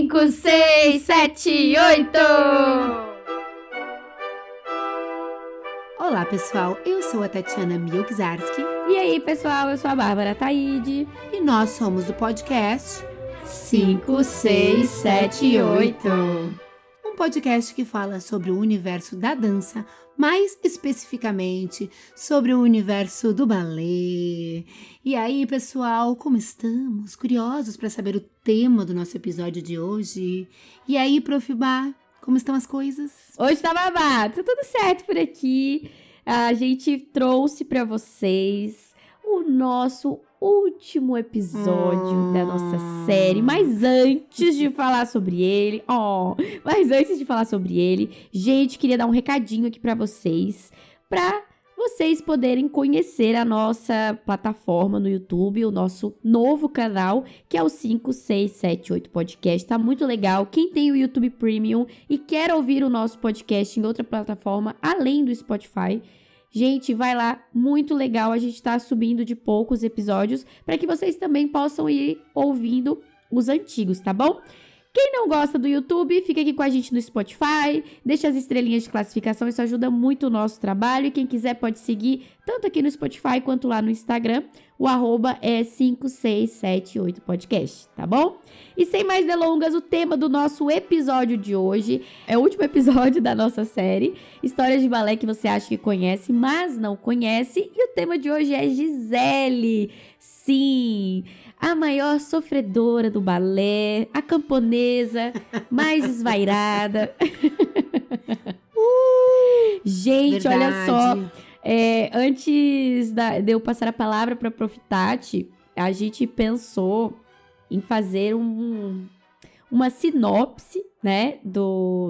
5, 6, 7, 8! Olá, pessoal. Eu sou a Tatiana Milczarski. E aí, pessoal, eu sou a Bárbara Taide. E nós somos do podcast 5, 6, 7, 8. Um podcast que fala sobre o universo da dança, mais especificamente sobre o universo do balé. E aí, pessoal, como estamos? Curiosos para saber o tema do nosso episódio de hoje? E aí, Prof. Bá, como estão as coisas? Hoje tá babado, tá tudo certo por aqui. A gente trouxe para vocês o nosso último episódio da nossa série. Mas antes de falar sobre ele, gente, queria dar um recadinho aqui para vocês poderem conhecer a nossa plataforma no YouTube, o nosso novo canal, que é o 5678 Podcast. Tá muito legal. Quem tem o YouTube Premium e quer ouvir o nosso podcast em outra plataforma, além do Spotify, gente, vai lá, muito legal. A gente tá subindo de poucos episódios para que vocês também possam ir ouvindo os antigos, tá bom? Quem não gosta do YouTube, fica aqui com a gente no Spotify, deixa as estrelinhas de classificação, isso ajuda muito o nosso trabalho. E quem quiser pode seguir tanto aqui no Spotify quanto lá no Instagram. O @ é 5678 Podcast, tá bom? E sem mais delongas, o tema do nosso episódio de hoje é o último episódio da nossa série, Histórias de Balé que você acha que conhece, mas não conhece. E o tema de hoje é Gisele. Sim, a maior sofredora do balé, a camponesa mais esvairada. Gente, Verdade. olha só. Antes de eu passar a palavra para a Prof. Tati, a gente pensou em fazer uma sinopse, né,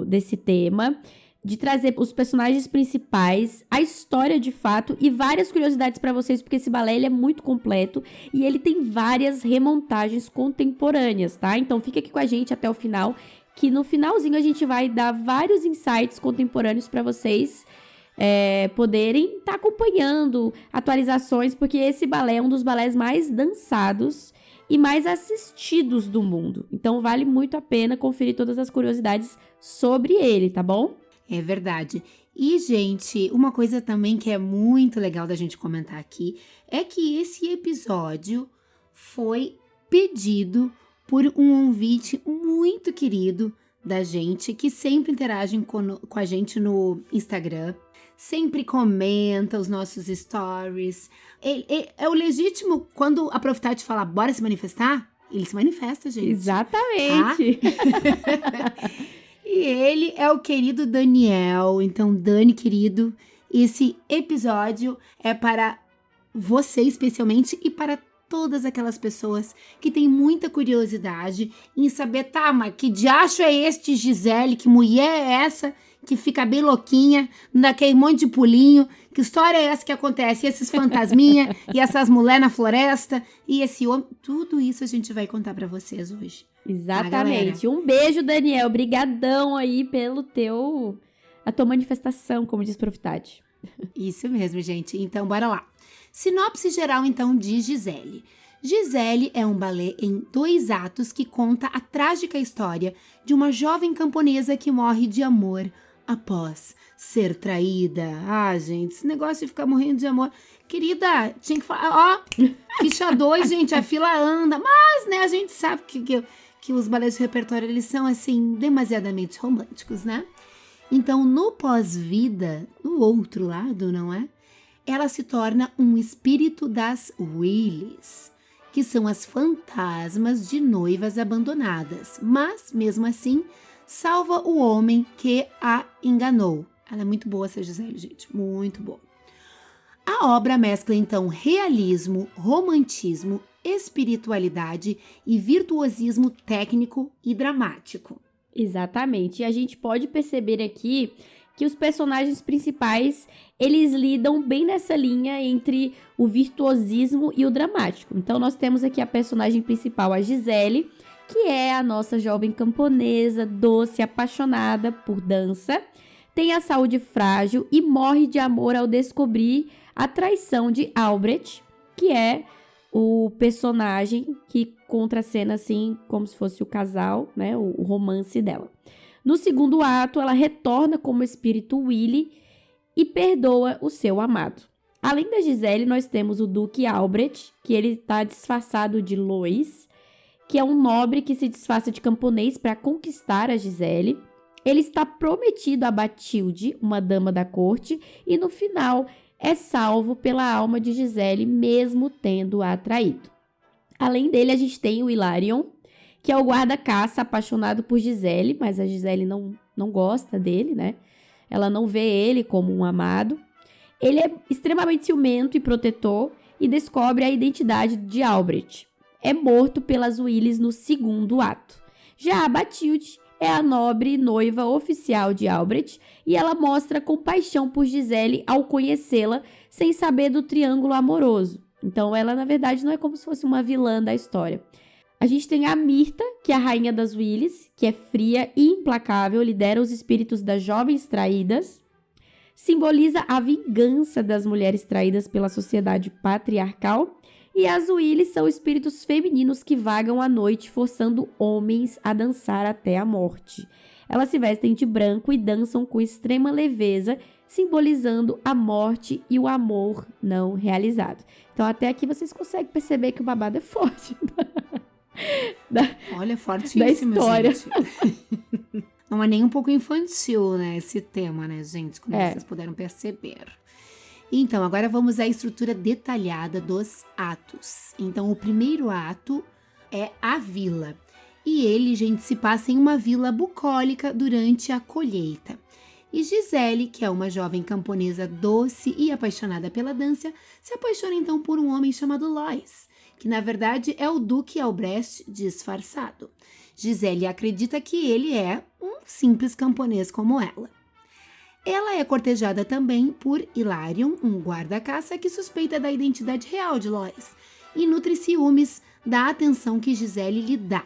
desse tema, de trazer os personagens principais, a história de fato e várias curiosidades para vocês, porque esse balé ele é muito completo e ele tem várias remontagens contemporâneas, tá? Então fica aqui com a gente até o final, que no finalzinho a gente vai dar vários insights contemporâneos para vocês poderem estar acompanhando atualizações, porque esse balé é um dos balés mais dançados e mais assistidos do mundo. Então vale muito a pena conferir todas as curiosidades sobre ele, tá bom? É verdade. E, gente, uma coisa também que é muito legal da gente comentar aqui é que esse episódio foi pedido por um ouvinte muito querido da gente, que sempre interage com a gente no Instagram, sempre comenta os nossos stories. É o legítimo, quando a Prof. Tati fala, bora se manifestar, ele se manifesta, gente. Exatamente. Tá? E ele é o querido Daniel. Então, Dani, querido, esse episódio é para você especialmente e para todas aquelas pessoas que têm muita curiosidade em saber, tá, mas que diacho é este, Gisele? Que mulher é essa que fica bem louquinha, daquele monte de pulinho? Que história é essa que acontece? E esses fantasminha, e essas mulheres na floresta, e esse homem? Tudo isso a gente vai contar para vocês hoje. Exatamente. Um beijo, Daniel. Obrigadão aí a tua manifestação, como diz Prof. Tati. Isso mesmo, gente. Então, bora lá. Sinopse geral, então, de Gisele. Gisele é um balé em 2 atos que conta a trágica história de uma jovem camponesa que morre de amor após ser traída. Ah, gente, esse negócio de ficar morrendo de amor. Querida, tinha que falar, ficha 2, gente, a fila anda. Mas, né, a gente sabe que os balés de repertório, eles são, assim, demasiadamente românticos, né? Então, no pós-vida, no outro lado, não é? Ela se torna um espírito das Willies, que são as fantasmas de noivas abandonadas, mas, mesmo assim, salva o homem que a enganou. Ela é muito boa, essa Gisele, gente, muito boa. A obra mescla, então, realismo, romantismo, espiritualidade e virtuosismo técnico e dramático. Exatamente. E a gente pode perceber aqui que os personagens principais, eles lidam bem nessa linha entre o virtuosismo e o dramático. Então, nós temos aqui a personagem principal, a Gisele, que é a nossa jovem camponesa, doce, apaixonada por dança, tem a saúde frágil e morre de amor ao descobrir a traição de Albrecht, que é o personagem que contracena, assim, como se fosse o casal, né? O romance dela. No segundo ato, ela retorna como espírito Willy e perdoa o seu amado. Além da Gisele, nós temos o Duque Albrecht, que ele está disfarçado de Lois, que é um nobre que se disfarça de camponês para conquistar a Gisele. Ele está prometido a Batilde, uma dama da corte, e no final é salvo pela alma de Gisele, mesmo tendo-a traído. Além dele, a gente tem o Hilarion, que é o guarda-caça apaixonado por Gisele, mas a Gisele não gosta dele, né? Ela não vê ele como um amado. Ele é extremamente ciumento e protetor e descobre a identidade de Albrecht. É morto pelas Willys no segundo ato. Já a Batilde é a nobre noiva oficial de Albrecht e ela mostra compaixão por Gisele ao conhecê-la sem saber do triângulo amoroso. Então ela, na verdade, não é como se fosse uma vilã da história. A gente tem a Mirta, que é a rainha das Willys, que é fria e implacável, lidera os espíritos das jovens traídas, simboliza a vingança das mulheres traídas pela sociedade patriarcal. E as Willys são espíritos femininos que vagam à noite, forçando homens a dançar até a morte. Elas se vestem de branco e dançam com extrema leveza, simbolizando a morte e o amor não realizado. Então, até aqui vocês conseguem perceber que o babado é forte. Olha, fortíssimo, da história. gente. Não é nem um pouco infantil, né, esse tema, né, gente? Como vocês puderam perceber. Então, agora vamos à estrutura detalhada dos atos. Então, o primeiro ato é a vila. E ele, gente, se passa em uma vila bucólica durante a colheita. E Gisele, que é uma jovem camponesa doce e apaixonada pela dança, se apaixona então por um homem chamado Lois, que na verdade é o Duque Albrecht disfarçado. Gisele acredita que ele é um simples camponês como ela. Ela é cortejada também por Hilarion, um guarda-caça que suspeita da identidade real de Lois e nutre ciúmes da atenção que Gisele lhe dá.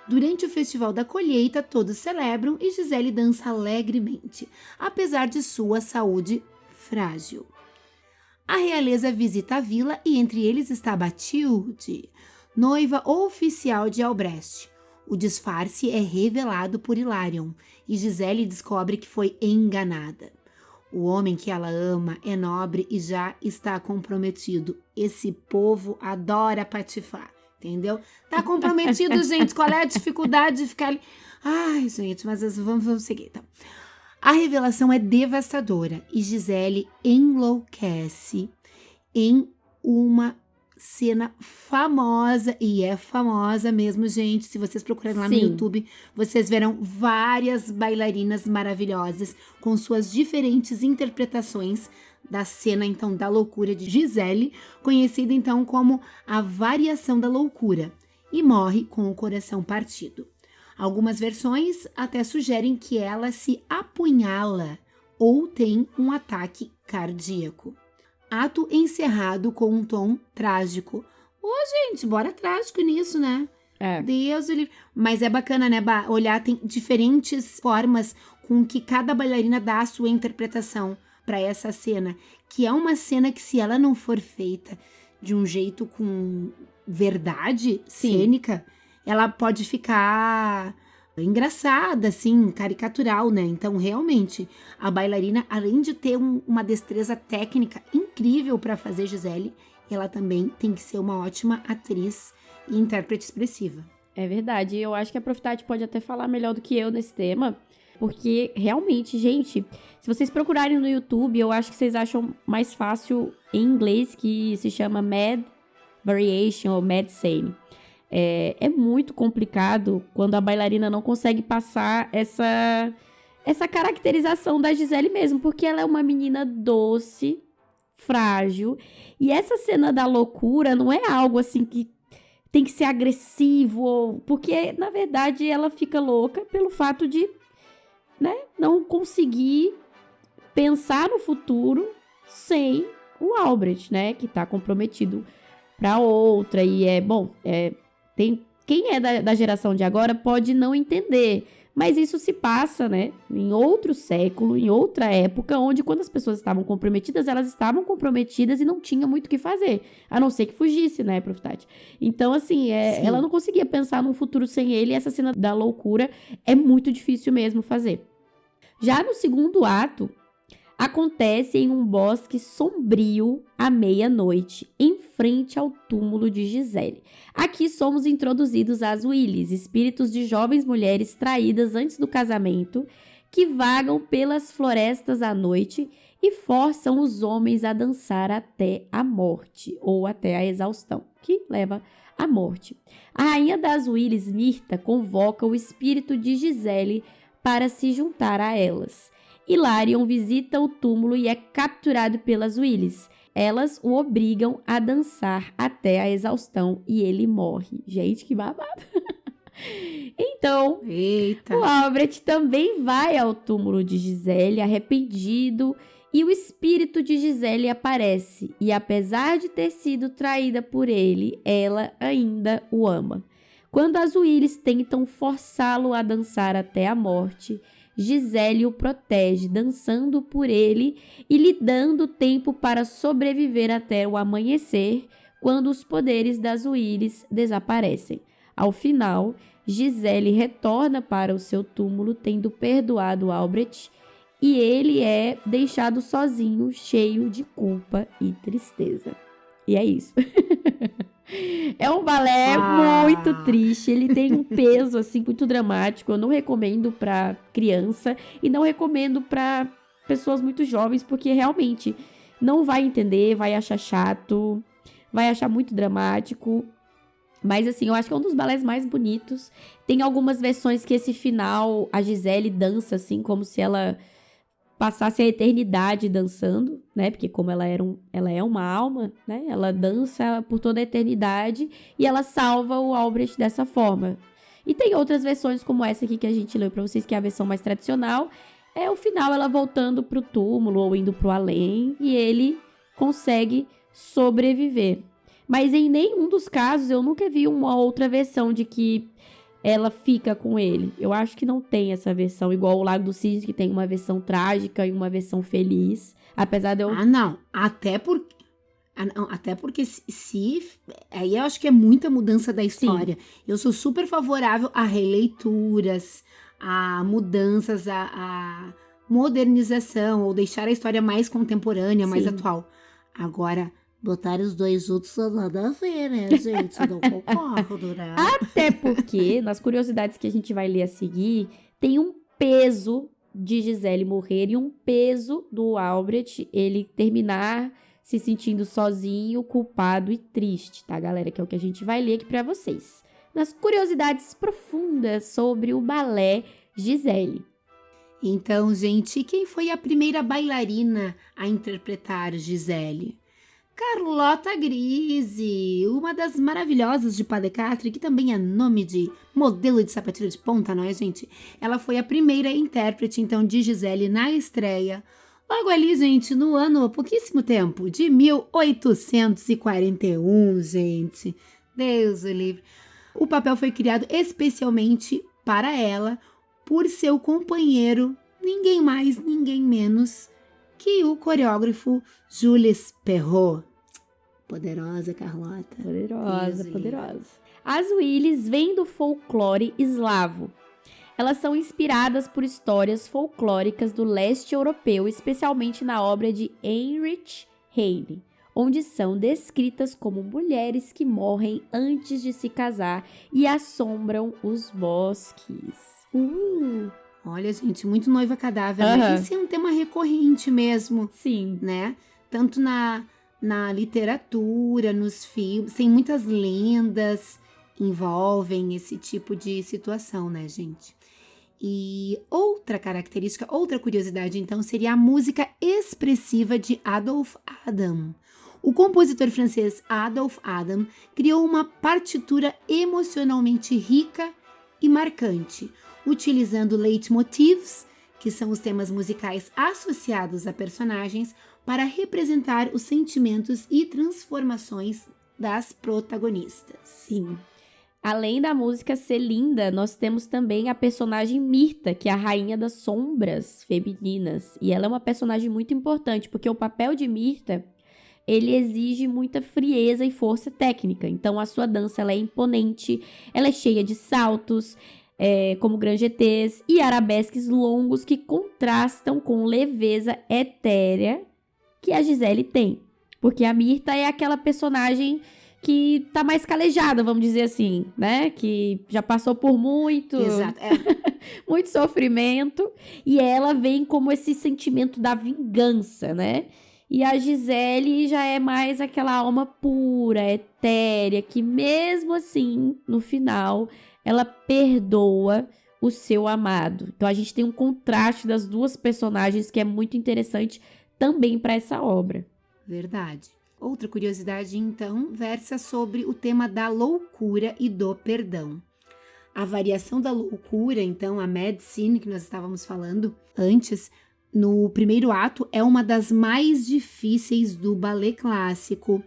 Durante o festival da colheita, todos celebram e Gisele dança alegremente, apesar de sua saúde frágil. A realeza visita a vila e entre eles está Batilde, noiva oficial de Albrecht. O disfarce é revelado por Hilarion e Gisele descobre que foi enganada. O homem que ela ama é nobre e já está comprometido. Esse povo adora patifar, entendeu? Tá comprometido, gente. Qual é a dificuldade de ficar ali? Ai, gente, mas vamos seguir, então. A revelação é devastadora e Gisele enlouquece em uma cena famosa, e é famosa mesmo, gente. Se vocês procurarem lá no YouTube, vocês verão várias bailarinas maravilhosas com suas diferentes interpretações da cena, então, da loucura de Gisele, conhecida, então, como a variação da loucura, e morre com o coração partido. Algumas versões até sugerem que ela se apunhala ou tem um ataque cardíaco. Ato encerrado com um tom trágico. Gente, bora trágico nisso, né? Deus o livre. Mas é bacana, né, olhar, tem diferentes formas com que cada bailarina dá a sua interpretação para essa cena, que é uma cena que, se ela não for feita de um jeito com verdade cênica, ela pode ficar engraçada, assim, caricatural, né? Então, realmente, a bailarina, além de ter uma destreza técnica incrível para fazer Gisele, ela também tem que ser uma ótima atriz e intérprete expressiva. É verdade. Eu acho que a Profitade pode até falar melhor do que eu nesse tema, porque realmente, gente, se vocês procurarem no YouTube, eu acho que vocês acham mais fácil em inglês, que se chama Mad Variation ou Mad Scene. É muito complicado quando a bailarina não consegue passar essa caracterização da Gisele mesmo, porque ela é uma menina doce, frágil, e essa cena da loucura não é algo assim que tem que ser agressivo, porque, na verdade, ela fica louca pelo fato de, né, não conseguir pensar no futuro sem o Albrecht, né, que tá comprometido pra outra, e quem é da geração de agora pode não entender, mas isso se passa, né, em outro século, em outra época, onde quando as pessoas estavam comprometidas, elas estavam comprometidas e não tinha muito o que fazer, a não ser que fugisse, né, Prof. Tati? Então, assim, ela não conseguia pensar num futuro sem ele, e essa cena da loucura é muito difícil mesmo fazer. Já no segundo ato, acontece em um bosque sombrio à meia-noite, em frente ao túmulo de Gisele. Aqui somos introduzidos às Willis, espíritos de jovens mulheres traídas antes do casamento, que vagam pelas florestas à noite e forçam os homens a dançar até a morte, ou até a exaustão, que leva à morte. A rainha das Willis, Mirta, convoca o espírito de Gisele para se juntar a elas. Hilarion visita o túmulo e é capturado pelas Willis. Elas o obrigam a dançar até a exaustão e ele morre. Gente, que babado. Então, o Albrecht também vai ao túmulo de Gisele, arrependido, e o espírito de Gisele aparece. E apesar de ter sido traída por ele, ela ainda o ama. Quando as Willis tentam forçá-lo a dançar até a morte, Gisele o protege, dançando por ele e lhe dando tempo para sobreviver até o amanhecer, quando os poderes das Willis desaparecem. Ao final, Gisele retorna para o seu túmulo, tendo perdoado Albrecht, e ele é deixado sozinho, cheio de culpa e tristeza. E é isso. É um balé muito triste, ele tem um peso, assim, muito dramático. Eu não recomendo pra criança e não recomendo pra pessoas muito jovens, porque realmente não vai entender, vai achar chato, vai achar muito dramático. Mas, assim, eu acho que é um dos balés mais bonitos. Tem algumas versões que esse final, a Gisele dança, assim, como se ela passasse a eternidade dançando, né? Porque como ela é uma alma, né? Ela dança por toda a eternidade e ela salva o Albrecht dessa forma. E tem outras versões como essa aqui que a gente leu pra vocês, que é a versão mais tradicional. É o final, ela voltando pro túmulo ou indo pro além e ele consegue sobreviver. Mas em nenhum dos casos eu nunca vi uma outra versão de que ela fica com ele. Eu acho que não tem essa versão, igual o Lago dos Cisnes, que tem uma versão trágica e uma versão feliz. Apesar de eu... não. Até porque se... Aí eu acho que é muita mudança da história. Sim. Eu sou super favorável a releituras, a mudanças, a modernização, ou deixar a história mais contemporânea, mais atual. Agora... botar os dois juntos não nada a ver, né, gente? Não concordo, né? Até porque, nas curiosidades que a gente vai ler a seguir, tem um peso de Gisele morrer e um peso do Albrecht, ele terminar se sentindo sozinho, culpado e triste, tá, galera? Que é o que a gente vai ler aqui pra vocês. Nas curiosidades profundas sobre o balé Gisele. Então, gente, quem foi a primeira bailarina a interpretar Gisele? Carlota Grise, uma das maravilhosas de Pas de Quatre, que também é nome de modelo de sapatilha de ponta, não é, gente? Ela foi a primeira intérprete, então, de Gisele na estreia. Logo ali, gente, no ano, há pouquíssimo tempo, de 1841, gente. Deus o livre. O papel foi criado especialmente para ela, por seu companheiro, ninguém mais, ninguém menos que o coreógrafo Jules Perrot. Poderosa, Carlota. Poderosa. As Willis vêm do folclore eslavo. Elas são inspiradas por histórias folclóricas do leste europeu, especialmente na obra de Heinrich Heine, onde são descritas como mulheres que morrem antes de se casar e assombram os bosques. Olha, gente, muito noiva cadáver, né? Esse é um tema recorrente mesmo. Sim. Né? Tanto na literatura, nos filmes, tem muitas lendas envolvem esse tipo de situação, né, gente? E outra característica, outra curiosidade, então, seria a música expressiva de Adolphe Adam. O compositor francês Adolphe Adam criou uma partitura emocionalmente rica e marcante, utilizando leitmotivs, que são os temas musicais associados a personagens, para representar os sentimentos e transformações das protagonistas. Sim. Além da música ser linda, nós temos também a personagem Mirta, que é a rainha das sombras femininas. E ela é uma personagem muito importante, porque o papel de Mirta, ele exige muita frieza e força técnica. Então, a sua dança ela é imponente, ela é cheia de saltos, como granjetês e arabesques longos que contrastam com leveza etérea que a Gisele tem. Porque a Mirta é aquela personagem que tá mais calejada, vamos dizer assim, né? Que já passou por muito, Exato. muito sofrimento. E ela vem como esse sentimento da vingança, né? E a Gisele já é mais aquela alma pura, etérea, que mesmo assim, no final, ela perdoa o seu amado. Então a gente tem um contraste das duas personagens que é muito interessante também para essa obra. Verdade. Outra curiosidade, então, versa sobre o tema da loucura e do perdão. A variação da loucura, então, a mad scene que nós estávamos falando antes, no primeiro ato, é uma das mais difíceis do balé clássico,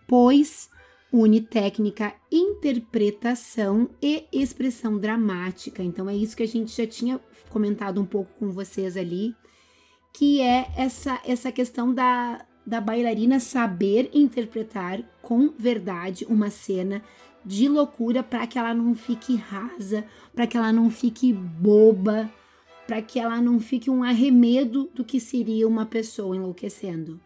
pois une técnica, interpretação e expressão dramática. Então, é isso que a gente já tinha comentado um pouco com vocês ali, que é essa questão da bailarina saber interpretar com verdade uma cena de loucura para que ela não fique rasa, para que ela não fique boba, para que ela não fique um arremedo do que seria uma pessoa enlouquecendo.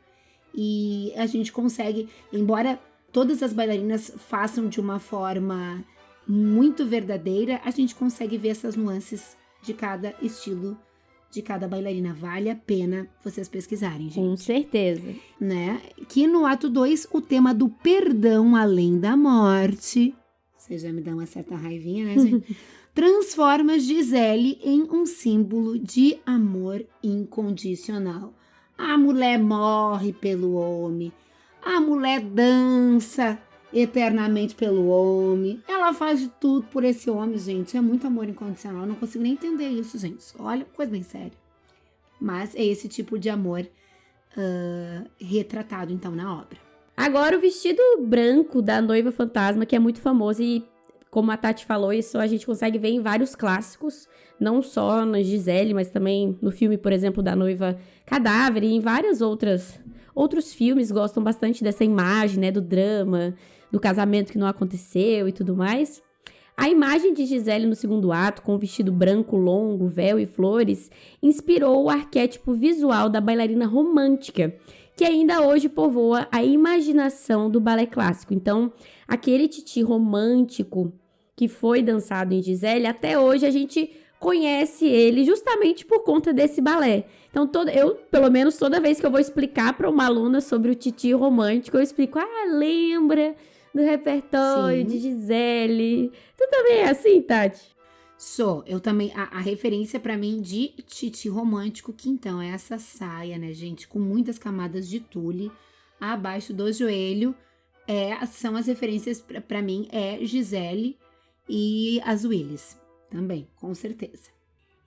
E a gente consegue, embora todas as bailarinas façam de uma forma muito verdadeira, a gente consegue ver essas nuances de cada estilo, de cada bailarina. Vale a pena vocês pesquisarem, gente. Com certeza. Né? Que no ato 2, o tema do perdão além da morte, vocês já me dão uma certa raivinha, né, gente? Transforma Gisele em um símbolo de amor incondicional. A mulher morre pelo homem, a mulher dança eternamente pelo homem, ela faz de tudo por esse homem, gente. É muito amor incondicional, eu não consigo nem entender isso, gente. Olha, coisa bem séria. Mas é esse tipo de amor retratado, então, na obra. Agora, o vestido branco da noiva fantasma, que é muito famoso e, como a Tati falou, isso a gente consegue ver em vários clássicos, não só na Gisele, mas também no filme, por exemplo, da noiva cadáver e em vários outros filmes gostam bastante dessa imagem, né, do drama, do casamento que não aconteceu e tudo mais. A imagem de Gisele no segundo ato, com o vestido branco longo, véu e flores, inspirou o arquétipo visual da bailarina romântica, que ainda hoje povoa a imaginação do balé clássico. Então, aquele titi romântico que foi dançado em Gisele, até hoje a gente conhece ele justamente por conta desse balé. Então, eu, pelo menos, toda vez que eu vou explicar para uma aluna sobre o titi romântico, eu explico, lembra do repertório Sim. de Gisele. Tu também é assim, Tati? Sou. Eu também, a referência para mim de titi romântico, que então é essa saia, né, gente, com muitas camadas de tule abaixo do joelho, são as referências para mim, Gisele e as Willis, também, com certeza.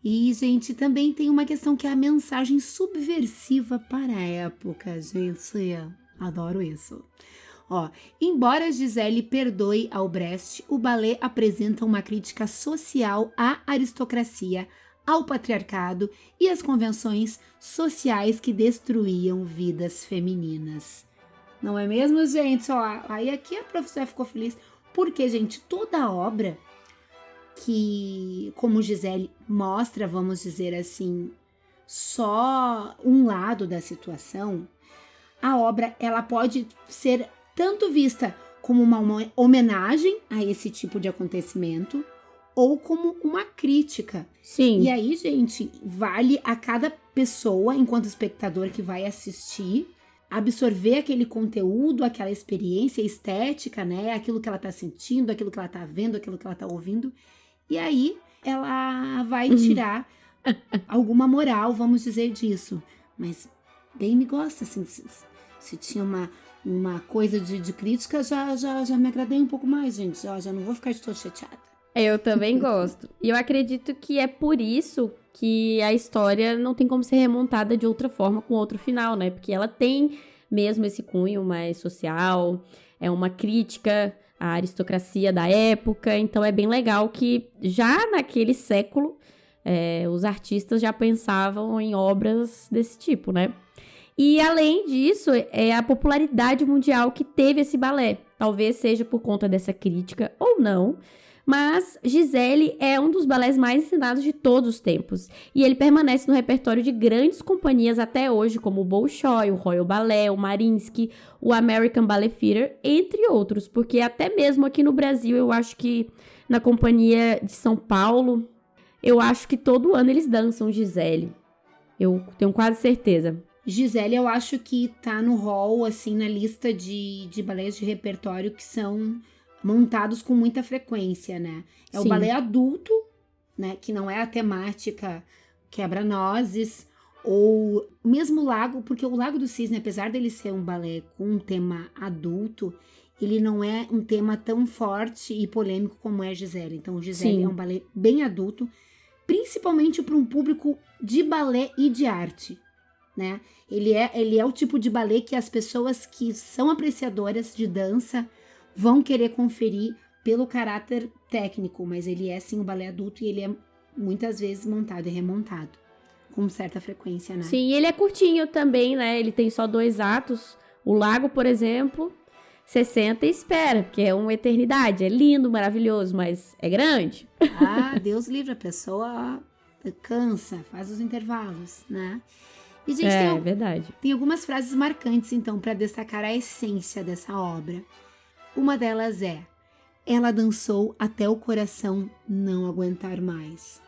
E, gente, também tem uma questão que é a mensagem subversiva para a época, gente. Adoro isso. Embora Gisele perdoe ao Brecht, o balé apresenta uma crítica social à aristocracia, ao patriarcado e às convenções sociais que destruíam vidas femininas. Não é mesmo, gente? Aí aqui a professora ficou feliz, porque, gente, toda a obra que, como Gisele mostra, vamos dizer assim, só um lado da situação, a obra ela pode ser tanto vista como uma homenagem a esse tipo de acontecimento ou como uma crítica. Sim. E aí, gente, vale a cada pessoa, enquanto espectador que vai assistir, absorver aquele conteúdo, aquela experiência estética, né? Aquilo que ela tá sentindo, aquilo que ela tá vendo, aquilo que ela tá ouvindo. E aí, ela vai tirar alguma moral, vamos dizer, disso. Mas bem me gosta, assim, se tinha uma coisa de crítica, já me agradei um pouco mais, gente. Já não vou ficar de todo chateada. Eu também gosto. E eu acredito que é por isso que a história não tem como ser remontada de outra forma com outro final, né? Porque ela tem mesmo esse cunho mais social, é uma crítica, a aristocracia da época. Então é bem legal que já naquele século os artistas já pensavam em obras desse tipo, né? E além disso, é a popularidade mundial que teve esse balé. Talvez seja por conta dessa crítica ou não, mas Gisele é um dos balés mais ensinados de todos os tempos. E ele permanece no repertório de grandes companhias até hoje, como o Bolshoi, o Royal Ballet, o Mariinsky, o American Ballet Theatre, entre outros. Porque até mesmo aqui no Brasil, eu acho que na Companhia de São Paulo, eu acho que todo ano eles dançam Gisele. Eu tenho quase certeza. Gisele, eu acho que tá no hall, assim, na lista de balés de repertório que são montados com muita frequência, né? É Sim. O balé adulto, né? Que não é a temática quebra-nozes, ou mesmo o Lago, porque o Lago do Cisne, apesar dele ser um balé com um tema adulto, ele não é um tema tão forte e polêmico como é Gisele. Então, o Gisele Sim. é um balé bem adulto, principalmente para um público de balé e de arte, né? Ele é o tipo de balé que as pessoas que são apreciadoras de dança vão querer conferir pelo caráter técnico, mas ele é sim um balé adulto e ele é muitas vezes montado e remontado, com certa frequência, né? Sim, ele é curtinho também, né? Ele tem só 2 atos. O Lago, por exemplo, 60 e espera, porque é uma eternidade. É lindo, maravilhoso, mas é grande. Ah, Deus livre, a pessoa cansa, faz os intervalos, né? E, gente, verdade. Tem algumas frases marcantes, então, para destacar a essência dessa obra. Uma delas é: ela dançou até o coração não aguentar mais.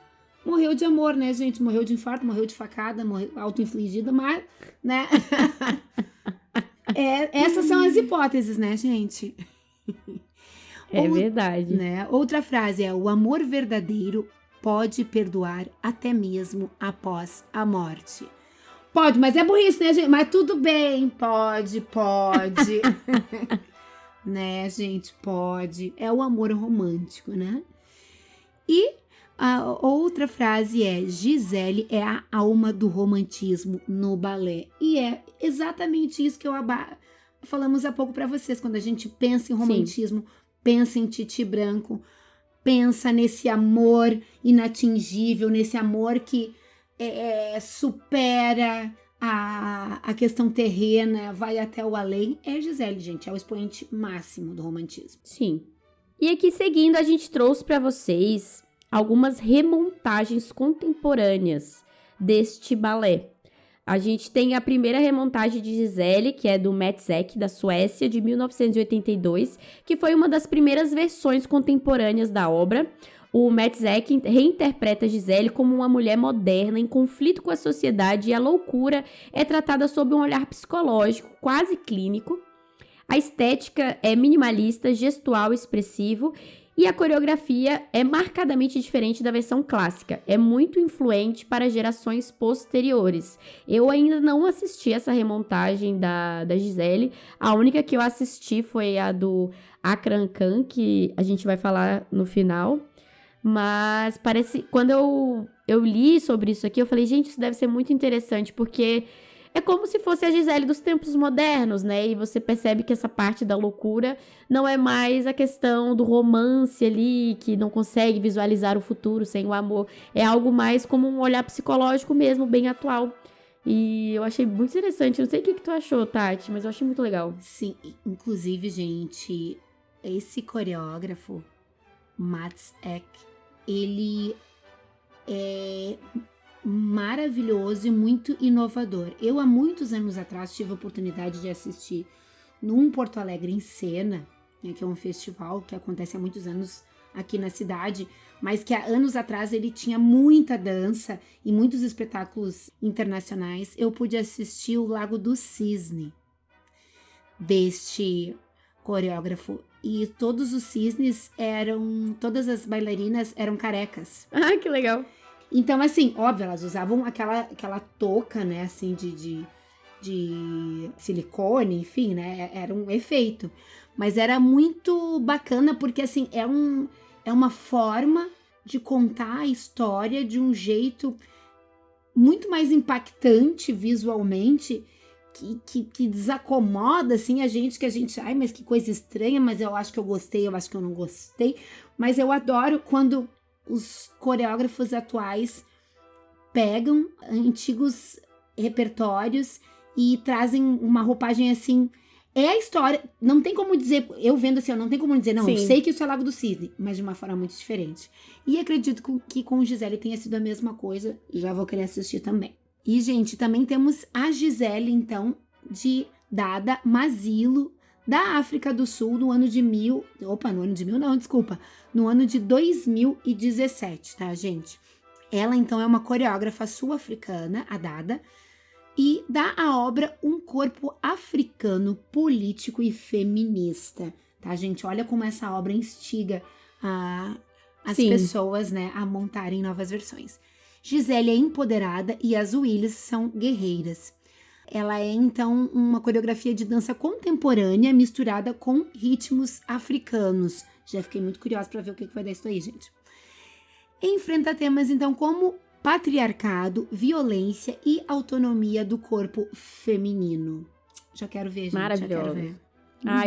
Morreu de amor, né, gente? Morreu de infarto, morreu de facada, morreu auto-infligida, mas, né? Essas são as hipóteses, né, gente? Verdade. Né? Outra frase é: o amor verdadeiro pode perdoar até mesmo após a morte. Pode, mas é burrice, né, gente? Mas tudo bem, pode. Né, gente? Pode. É o amor romântico, né? E a outra frase é: Gisele é a alma do romantismo no balé. E é exatamente isso que falamos há pouco para vocês. Quando a gente pensa em romantismo, Sim. pensa em Titi Branco, pensa nesse amor inatingível, nesse amor que supera a questão terrena, vai até o além. É Gisele, gente, é o expoente máximo do romantismo. Sim. E aqui, seguindo, a gente trouxe para vocês algumas remontagens contemporâneas deste balé. A gente tem a primeira remontagem de Gisele, que é do Metsek, da Suécia, de 1982, que foi uma das primeiras versões contemporâneas da obra. O Metsek reinterpreta Gisele como uma mulher moderna em conflito com a sociedade, e a loucura é tratada sob um olhar psicológico, quase clínico. A estética é minimalista, gestual, expressivo, e a coreografia é marcadamente diferente da versão clássica. É muito influente para gerações posteriores. Eu ainda não assisti essa remontagem da Gisele. A única que eu assisti foi a do Akram Khan, que a gente vai falar no final. Mas parece... Quando eu li sobre isso aqui, eu falei, gente, isso deve ser muito interessante, porque é como se fosse a Gisele dos tempos modernos, né? E você percebe que essa parte da loucura não é mais a questão do romance ali, que não consegue visualizar o futuro sem o amor. É algo mais como um olhar psicológico mesmo, bem atual. E eu achei muito interessante. Não sei o que tu achou, Tati, mas eu achei muito legal. Sim, inclusive, gente, esse coreógrafo, Mats Ek, ele é maravilhoso e muito inovador. Eu, há muitos anos atrás, tive a oportunidade de assistir num Porto Alegre em Cena, né, que é um festival que acontece há muitos anos aqui na cidade, mas que há anos atrás ele tinha muita dança e muitos espetáculos internacionais. Eu pude assistir o Lago do Cisne deste coreógrafo, e todos os cisnes todas as bailarinas eram carecas. Ah, que legal! Então, assim, óbvio, elas usavam aquela touca, né, assim, de silicone, enfim, né, era um efeito. Mas era muito bacana porque, assim, é uma forma de contar a história de um jeito muito mais impactante visualmente, que desacomoda, assim, a gente, ai, mas que coisa estranha, mas eu acho que eu gostei, eu acho que eu não gostei. Mas eu adoro quando os coreógrafos atuais pegam antigos repertórios e trazem uma roupagem assim. É a história, não tem como dizer, eu vendo assim, eu não tem como dizer, não, Sim. Eu sei que isso é Lago do Cisne, mas de uma forma muito diferente. E acredito que com Gisele tenha sido a mesma coisa, já vou querer assistir também. E, gente, também temos a Gisele, então, de Dada Masilo, da África do Sul, no ano de 2017, tá, gente? Ela, então, é uma coreógrafa sul-africana, a Dada, e dá à obra um corpo africano, político e feminista, tá, gente? Olha como essa obra instiga as pessoas, né, a montarem novas versões. Gisele é empoderada e as Willis são guerreiras. Ela é, então, uma coreografia de dança contemporânea misturada com ritmos africanos. Já fiquei muito curiosa para ver o que vai dar isso aí, gente. Enfrenta temas, então, como patriarcado, violência e autonomia do corpo feminino. Já quero ver, gente. Maravilhoso. Já quero ver.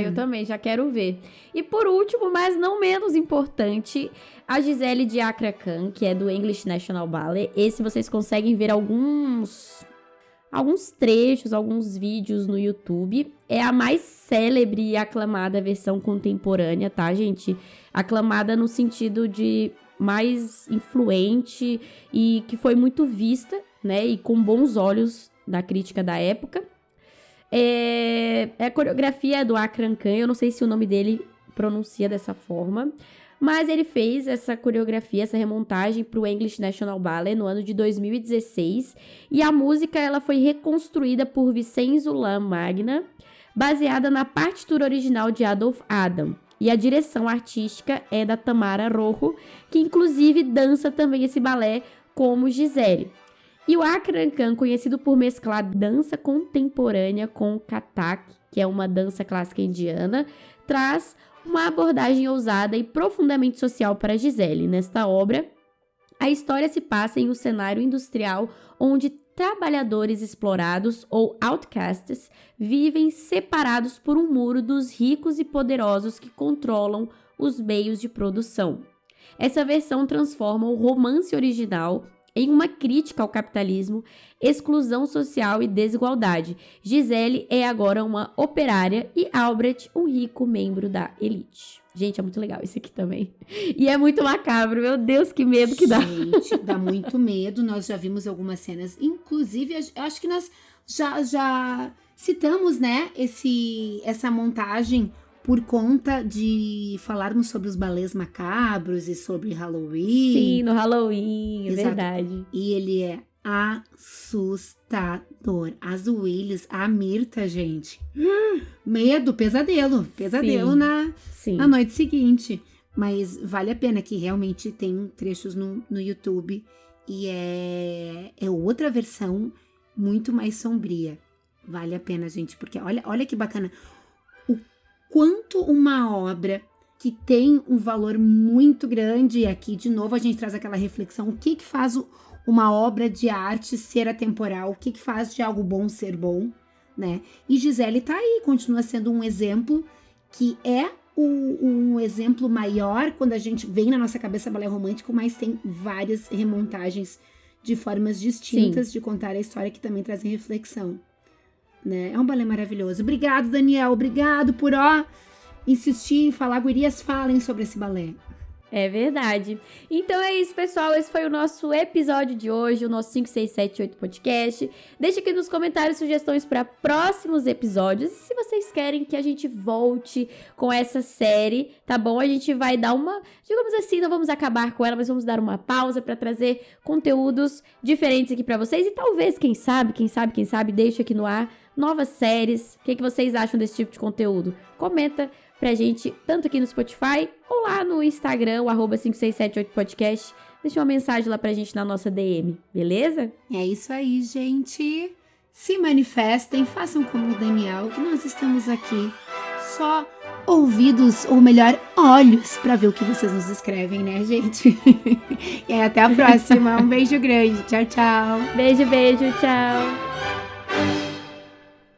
Eu também já quero ver. E por último, mas não menos importante, a Gisele de Accra Khan, que é do English National Ballet. Esse vocês conseguem ver alguns trechos, alguns vídeos no YouTube. É a mais célebre e aclamada versão contemporânea, tá, gente? Aclamada no sentido de mais influente e que foi muito vista, né? E com bons olhos da crítica da época. A coreografia do Akram Khan, eu não sei se o nome dele pronuncia dessa forma, mas ele fez essa coreografia, essa remontagem para o English National Ballet no ano de 2016, e a música ela foi reconstruída por Vincenzo La Magna, baseada na partitura original de Adolphe Adam, e a direção artística é da Tamara Rojo, que inclusive dança também esse balé como Gisele. E o Akram Khan, conhecido por mesclar dança contemporânea com Kathak, que é uma dança clássica indiana, traz uma abordagem ousada e profundamente social para Gisele. Nesta obra, a história se passa em um cenário industrial onde trabalhadores explorados ou outcasts vivem separados por um muro dos ricos e poderosos que controlam os meios de produção. Essa versão transforma o romance original em uma crítica ao capitalismo, exclusão social e desigualdade. Gisele é agora uma operária e Albrecht um rico membro da elite. Gente, é muito legal isso aqui também. E é muito macabro, meu Deus, que medo que dá. Gente, dá muito medo. Nós já vimos algumas cenas, inclusive, acho que nós já citamos, né, essa montagem por conta de falarmos sobre os balés macabros e sobre Halloween. Sim, no Halloween, é Exato. verdade. E ele é assustador. As Willis, a Mirta, gente. Medo, pesadelo Sim. na noite seguinte. Mas vale a pena, que realmente tem trechos no YouTube. E é outra versão muito mais sombria. Vale a pena, gente, porque olha que bacana. Quanto uma obra que tem um valor muito grande, e aqui de novo a gente traz aquela reflexão, o que faz uma obra de arte ser atemporal, o que faz de algo bom ser bom, né? E Gisele tá aí, continua sendo um exemplo que é um exemplo maior quando a gente vem na nossa cabeça balé romântico, mas tem várias remontagens de formas distintas de contar a história que também trazem reflexão. Né? É um balé maravilhoso. Obrigado, Daniel. Obrigado por insistir e falar. Gurias, falem sobre esse balé. É verdade. Então é isso, pessoal. Esse foi o nosso episódio de hoje, o nosso 5678 podcast. Deixe aqui nos comentários sugestões para próximos episódios. E se vocês querem que a gente volte com essa série, tá bom? A gente vai dar digamos assim, não vamos acabar com ela, mas vamos dar uma pausa para trazer conteúdos diferentes aqui para vocês. E talvez, quem sabe, deixe aqui no ar novas séries. O que vocês acham desse tipo de conteúdo? Comenta pra gente, tanto aqui no Spotify ou lá no Instagram, o @5678podcast. Deixa uma mensagem lá pra gente na nossa DM, beleza? É isso aí, gente. Se manifestem, façam como o Daniel, que nós estamos aqui só ouvidos, ou melhor, olhos, pra ver o que vocês nos escrevem, né, gente? E aí, até a próxima. Um beijo grande. Tchau, tchau. Beijo, tchau.